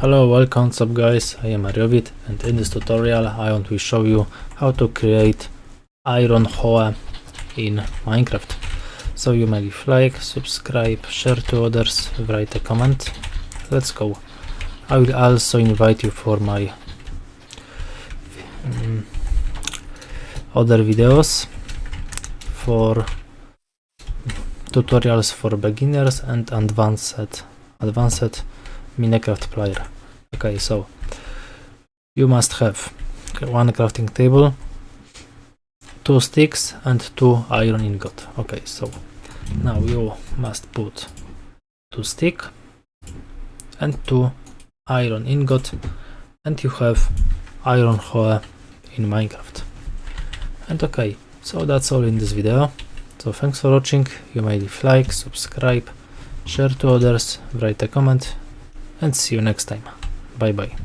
Hello, welcome, what's up guys, I am Iron, and in this tutorial I want to show you how to create Iron Hoe in Minecraft. So you may leave like, subscribe, share to others, write a comment. Let's go. I will also invite you for my other videos for tutorials for beginners and advanced Minecraft player. Okay, so you must have one crafting table, 2 sticks and 2 iron ingot. Okay, so now you must put 2 stick and 2 iron ingot and you have Iron Hoe in Minecraft. And okay, so that's all in this video. So thanks for watching. You may leave like, subscribe, share to others, write a comment, and see you next time. Bye bye.